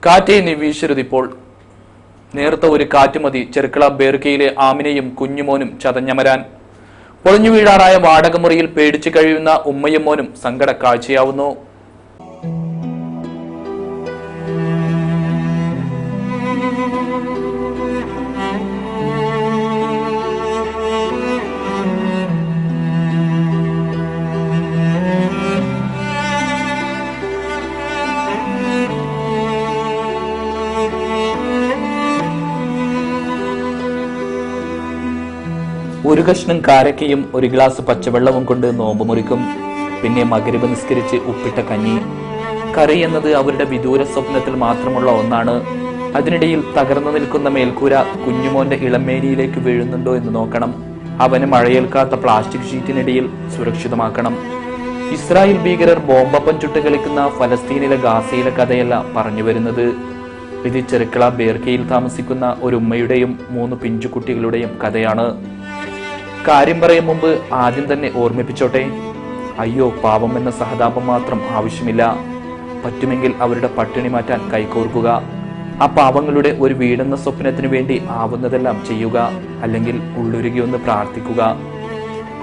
കാറ്റേ നീ വീശരുതിപ്പോൾ. നേർത്ത ഒരു കാറ്റ് മതി ചെറുക്കള ബേർക്കയിലെ ആമിനയും കുഞ്ഞുമോനും ചതഞ്ഞമരാൻ. പൊളിഞ്ഞു വീഴാറായ വാടകമുറിയിൽ പേടിച്ചു കഴിയുന്ന ഉമ്മയും മോനും സങ്കട കാഴ്ചയാവുന്നു. ഒരു കഷ്ണം കാരക്കയും ഒരു ഗ്ലാസ് പച്ചവെള്ളവും കൊണ്ട് നോമ്പ് മുറിക്കും. പിന്നെ മഗ്‌രിബ് നിസ്കരിച്ച് ഉപ്പിട്ട കഞ്ഞി. കറി എന്നത് അവരുടെ വിദൂര സ്വപ്നത്തിൽ മാത്രമുള്ള ഒന്നാണ്. അതിനിടയിൽ തകർന്നു നിൽക്കുന്ന മേൽക്കൂര കുഞ്ഞുമോന്റെ ഇളമേനിയിലേക്ക് വീഴുന്നുണ്ടോ എന്ന് നോക്കണം. അവന് മഴയേൽക്കാത്ത പ്ലാസ്റ്റിക് ഷീറ്റിനിടയിൽ സുരക്ഷിതമാക്കണം. ഇസ്രായേൽ ഭീകരർ ബോംബപ്പം ചുട്ട് കളിക്കുന്ന ഫലസ്തീനിലെ ഗാസയിലെ കഥയല്ല പറഞ്ഞു വരുന്നത്. ഇത് ചെറുക്കള ബേർക്കയിൽ താമസിക്കുന്ന ഒരു ഉമ്മയുടെയും 3 പിഞ്ചുകുട്ടികളുടെയും കഥയാണ്. കാര്യം പറയും മുമ്പ് ആദ്യം തന്നെ ഓർമ്മിപ്പിച്ചോട്ടെ, അയ്യോ പാവം എന്ന സഹതാപം മാത്രം ആവശ്യമില്ല. പറ്റുമെങ്കിൽ അവരുടെ പട്ടിണി മാറ്റാൻ കൈകോർക്കുക. ആ പാവങ്ങളുടെ ഒരു വീടെന്ന സ്വപ്നത്തിനു വേണ്ടി ആവുന്നതെല്ലാം ചെയ്യുക. അല്ലെങ്കിൽ ഉള്ളുരുകി ഒന്ന് പ്രാർത്ഥിക്കുക.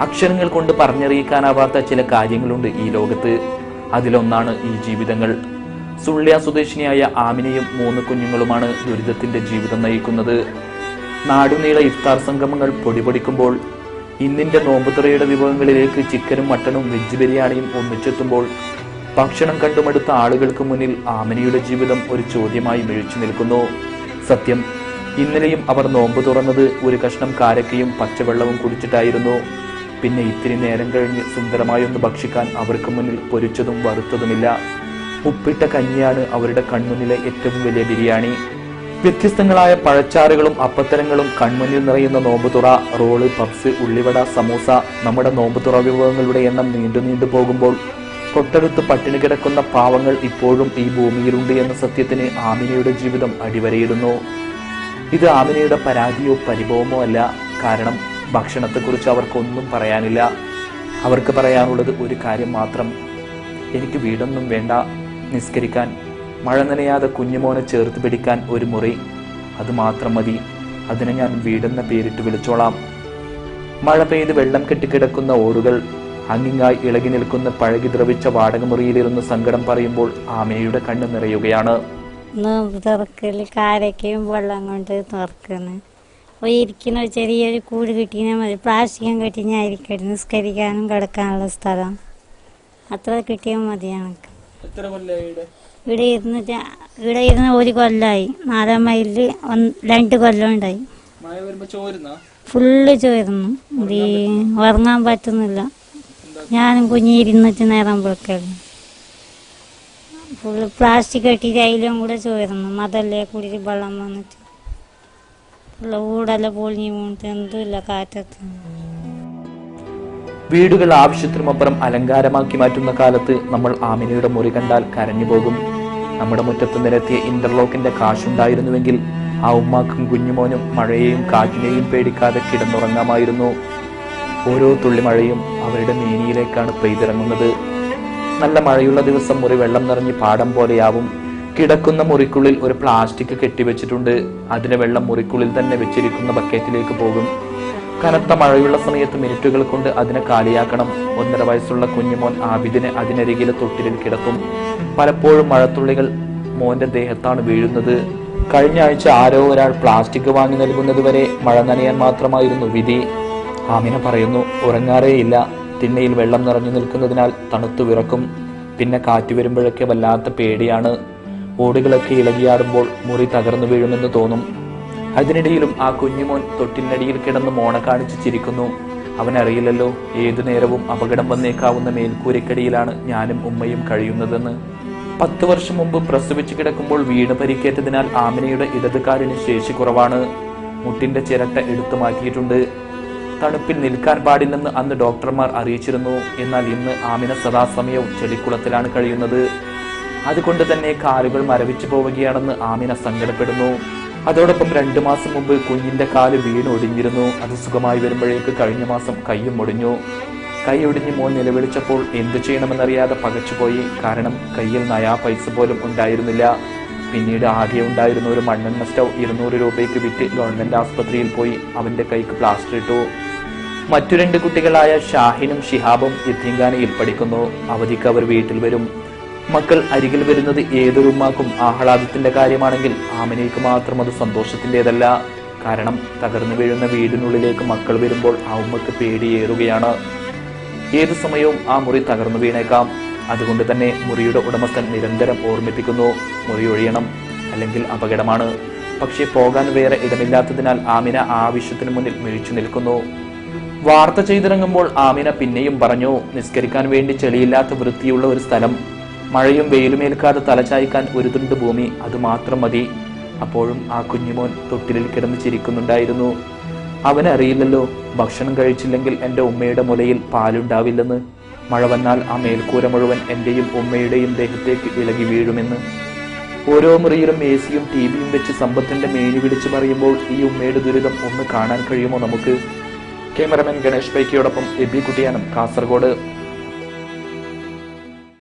അക്ഷരങ്ങൾ കൊണ്ട് പറഞ്ഞറിയിക്കാനാവാത്ത ചില കാര്യങ്ങളുണ്ട് ഈ ലോകത്ത്. അതിലൊന്നാണ് ഈ ജീവിതങ്ങൾ. സുള്ളിയ സ്വദേശിനിയായ ആമിനയും 3 കുഞ്ഞുങ്ങളുമാണ് ദുരിതത്തിന്റെ ജീവിതം നയിക്കുന്നത്. നാടുനീള ഇഫ്താർ സംഗമങ്ങൾ പൊടിപൊടിക്കുമ്പോൾ, ഇന്നിന്റെ നോമ്പുതുറയുടെ വിഭവങ്ങളിലേക്ക് ചിക്കനും മട്ടനും വെജ് ബിരിയാണിയും ഒന്നിച്ചെത്തുമ്പോൾ, ഭക്ഷണം കണ്ടുമടുത്ത ആളുകൾക്ക് മുന്നിൽ ആമിനയുടെ ജീവിതം ഒരു ചോദ്യമായി മിഴിച്ചു നിൽക്കുന്നു. സത്യം, ഇന്നലെയും അവർ നോമ്പ് തുറന്നത് ഒരു കഷ്ണം കാരക്കയും പച്ചവെള്ളവും കുടിച്ചിട്ടായിരുന്നു. പിന്നെ ഇത്തിരി നേരം കഴിഞ്ഞ് സുന്ദരമായൊന്ന് ഭക്ഷിക്കാൻ അവർക്ക് മുന്നിൽ പൊരിച്ചതും വറുത്തതുമില്ല. ഉപ്പിട്ട കഞ്ഞിയാണ് അവരുടെ കൺമുന്നിലെ ഏറ്റവും വലിയ ബിരിയാണി. വ്യത്യസ്തങ്ങളായ പഴച്ചാറുകളും അപ്പത്തരങ്ങളും കൺമുന്നിൽ നിറയുന്ന നോമ്പുതുറ. റോള്, പപ്സ്, ഉള്ളിവട, സമൂസ. നമ്മുടെ നോമ്പുതുറ വിഭവങ്ങളുടെ എണ്ണം നീണ്ടു പോകുമ്പോൾ തൊട്ടടുത്ത് പട്ടിണി കിടക്കുന്ന പാവങ്ങൾ ഇപ്പോഴും ഈ ഭൂമിയിലുണ്ട് എന്ന സത്യത്തിന് ആമിനയുടെ ജീവിതം അടിവരയിടുന്നു. ഇത് ആമിനയുടെ പരാതിയോ പരിഭവമോ അല്ല. കാരണം ഭക്ഷണത്തെക്കുറിച്ച് അവർക്കൊന്നും പറയാനില്ല. അവർക്ക് പറയാനുള്ളത് ഒരു കാര്യം മാത്രം: എനിക്ക് വീടൊന്നും വേണ്ട, നിസ്കരിക്കാൻ, മഴ നനയാതെ കുഞ്ഞുമോനെ ചേർത്ത് പിടിക്കാൻ ഒരു മുറി, അത് മാത്രം മതി. അതിനെ ഞാൻ വീടെന്ന പേരിട്ട് വിളിച്ചോളാം. മഴ പെയ്ത് വെള്ളം കെട്ടിക്കിടക്കുന്ന ഓടുകൾ, അങ്ങിങ്ങായി ഇളകി നിൽക്കുന്ന പഴകി ദ്രവിച്ച വാടകമുറിയിലിരുന്ന് സങ്കടം പറയുമ്പോൾ ആമിനയുടെ കണ്ണ് നിറയുകയാണ്. കാരക്കയും വെള്ളം കൊണ്ട് തുറക്കുന്നു. ഇരിക്കുന്ന ചെറിയൊരു കൂട് കിട്ടിയാൽ മതി. പ്ലാസ്റ്റിക്കും കെട്ടി ഞാൻ ഇരിക്കട്ടെ, നിസ്കരിക്കാനും കിടക്കാനുള്ള സ്ഥലം അത്ര കിട്ടിയാൽ മതി. എനിക്ക് ഇവിടെ ഇരുന്ന് 1 കൊല്ലമായി. 4 മൈലില് 2 കൊല്ലം ഉണ്ടായി. ഫുള്ള് ചോരുന്നു. ഉറങ്ങാൻ പറ്റുന്നില്ല. ഞാനും കുഞ്ഞി ഇരുന്നിട്ട് നേരം വെക്കല്. ഫുള്ള് പ്ലാസ്റ്റിക് കെട്ടിയിട്ട് അതിലും കൂടെ ചോരുന്നു. മതല്ലേ കൂടി വെള്ളം വന്നിട്ട് ഫുള്ള് ഊടെല്ലാം പൊളിഞ്ഞു പോയിട്ട് എന്തുമില്ല കാറ്റത്ത്. വീടുകൾ ആവശ്യത്തിനുമപ്പുറം അലങ്കാരമാക്കി മാറ്റുന്ന കാലത്ത് നമ്മൾ ആമിനയുടെ മുറി കണ്ടാൽ കരഞ്ഞു പോകും. നമ്മുടെ മുറ്റത്ത് നിരത്തിയ ഇന്റർലോക്കിന്റെ കാശുണ്ടായിരുന്നുവെങ്കിൽ ആ ഉമ്മാക്കും കുഞ്ഞുമോനും മഴയെയും കാറ്റിനെയും പേടിക്കാതെ കിടന്നുറങ്ങാമായിരുന്നു. ഓരോ തുള്ളി മഴയും അവരുടെ മേനിയിലേക്കാണ് പെയ്തിറങ്ങുന്നത്. നല്ല മഴയുള്ള ദിവസം മുറി വെള്ളം നിറഞ്ഞ് പാടം പോലെയാവും. കിടക്കുന്ന മുറിക്കുള്ളിൽ ഒരു പ്ലാസ്റ്റിക് കെട്ടിവെച്ചിട്ടുണ്ട്. അതിലെ വെള്ളം മുറിക്കുള്ളിൽ തന്നെ വെച്ചിരിക്കുന്ന ബക്കറ്റിലേക്ക് പോകും. കനത്ത മഴയുള്ള സമയത്ത് മിനിറ്റുകൾ കൊണ്ട് അതിനെ കാലിയാക്കണം. 1.5 വയസ്സുള്ള കുഞ്ഞുമോൻ ആബിദിനെ അതിനരികിലെ തൊട്ടിലിൽ കിടത്തും. പലപ്പോഴും മഴത്തുള്ളികൾ മോന്റെ ദേഹത്താണ് വീഴുന്നത്. കഴിഞ്ഞ ആഴ്ച ആരോ ഒരാൾ പ്ലാസ്റ്റിക് വാങ്ങി നൽകുന്നത് വരെ മഴ നനയാൻ മാത്രമായിരുന്നു വിധി. ആമിന പറയുന്നു, ഉറങ്ങാറേയില്ല. തിണ്ണയിൽ വെള്ളം നിറഞ്ഞു നിൽക്കുന്നതിനാൽ തണുത്തു വിറക്കും. പിന്നെ കാറ്റ് വരുമ്പോഴൊക്കെ വല്ലാത്ത പേടിയാണ്. ഓടുകളൊക്കെ ഇളകിയാടുമ്പോൾ മുറി തകർന്നു വീഴുമെന്ന് തോന്നും. അതിനിടയിലും ആ കുഞ്ഞുമോൻ തൊട്ടിനടിയിൽ കിടന്ന് മോണ കാണിച്ച് ചിരിക്കുന്നു. അവനറിയില്ലല്ലോ ഏതു നേരവും അപകടം വന്നേക്കാവുന്ന മേൽക്കൂരക്കടിയിലാണ് ഞാനും ഉമ്മയും കഴിയുന്നതെന്ന്. 10 വർഷം മുമ്പ് പ്രസവിച്ചു കിടക്കുമ്പോൾ വീണ് പരിക്കേറ്റതിനാൽ ആമിനയുടെ ഇടതുകാലിന് ശേഷി കുറവാണ്. മുട്ടിന്റെ ചിരട്ട എടുത്തു മാറ്റിയിട്ടുണ്ട്. തണുപ്പിൽ നിൽക്കാൻ പാടില്ലെന്ന് അന്ന് ഡോക്ടർമാർ അറിയിച്ചിരുന്നു. എന്നാൽ ഇന്ന് ആമിന സദാസമയവും ചെളിക്കുളത്തിലാണ് കഴിയുന്നത്. അതുകൊണ്ട് തന്നെ കാലുകൾ മരവിച്ചു പോവുകയാണെന്ന് ആമിന സങ്കടപ്പെടുന്നു. അതോടൊപ്പം 2 മാസം മുമ്പ് കുഞ്ഞിന്റെ കാല് വീണൊടിഞ്ഞിരുന്നു. അത് സുഖമായി വരുമ്പോഴേക്ക് കഴിഞ്ഞ മാസം കൈയും ഒടിഞ്ഞു. കൈ ഒടിഞ്ഞ് മോൻ നിലവിളിച്ചപ്പോൾ എന്തു ചെയ്യണമെന്നറിയാതെ പകച്ചുപോയി. കാരണം കയ്യിൽ നയാ പൈസ പോലും ഉണ്ടായിരുന്നില്ല. പിന്നീട് ആകെ ഉണ്ടായിരുന്ന ഒരു മണ്ണെണ്ണ സ്റ്റൗ 200 രൂപയ്ക്ക് വിറ്റ് ഗവൺമെന്റ് ആസ്പത്രിയിൽ പോയി അവന്റെ കൈക്ക് പ്ലാസ്റ്റർ ഇട്ടു. മറ്റു 2 കുട്ടികളായ ഷാഹിനും ഷിഹാബും യത്തീംഖാനയിൽ പഠിക്കുന്നു. അവധിക്ക് അവർ വീട്ടിൽ വരും. മക്കൾ അരികിൽ വരുന്നത് ഏതൊരു ഉമ്മാക്കും ആഹ്ലാദത്തിന്റെ കാര്യമാണെങ്കിൽ ആമിനയ്ക്ക് മാത്രം അത് സന്തോഷത്തിൻ്റെതല്ല. കാരണം തകർന്നു വീഴുന്ന വീടിനുള്ളിലേക്ക് മക്കൾ വരുമ്പോൾ ആ ഉമ്മക്ക് പേടിയേറുകയാണ്. ഏതു സമയവും ആ മുറി തകർന്നു വീണേക്കാം. അതുകൊണ്ട് തന്നെ മുറിയുടെ ഉടമസ്ഥൻ നിരന്തരം ഓർമ്മിപ്പിക്കുന്നു, മുറി ഒഴിയണം, അല്ലെങ്കിൽ അപകടമാണ്. പക്ഷെ പോകാൻ വേറെ ഇടമില്ലാത്തതിനാൽ ആമിന ആവശ്യത്തിന് മുന്നിൽ മിഴിച്ചു നിൽക്കുന്നു. വാർത്ത ചെയ്തിറങ്ങുമ്പോൾ ആമിന പിന്നെയും പറഞ്ഞു, നിസ്കരിക്കാൻ വേണ്ടി ചെളിയില്ലാത്ത വൃത്തിയുള്ള ഒരു സ്ഥലം, മഴയും വെയിലുമേൽക്കാതെ തലചായ്ക്കാൻ ഒരു തുണ്ട് ഭൂമി, അത് മാത്രം മതി. അപ്പോഴും ആ കുഞ്ഞുമോൻ തൊട്ടിലിൽ കിടന്ന് ചിരിക്കുന്നുണ്ടായിരുന്നു. അവനറിയില്ലല്ലോ, ഭക്ഷണം കഴിച്ചില്ലെങ്കിൽ എൻ്റെ ഉമ്മയുടെ മുലയിൽ പാലുണ്ടാവില്ലെന്ന്. മഴ വന്നാൽ ആ മേൽക്കൂര മുഴുവൻ എൻ്റെയും ഉമ്മയുടെയും ദേഹത്തേക്ക് ഇളകി വീഴുമെന്ന്. ഓരോ മുറിയിലും AC-യും TV-യും വെച്ച് സമ്പത്തിന്റെ മേനി പിടിച്ചു പറയുമ്പോൾ ഈ ഉമ്മയുടെ ദുരിതം ഒന്ന് കാണാൻ കഴിയുമോ നമുക്ക്? ക്യാമറമാൻ ഗണേഷ് പൈക്കിയോടൊപ്പം എബി കുട്ടിയാനം, കാസർഗോഡ്.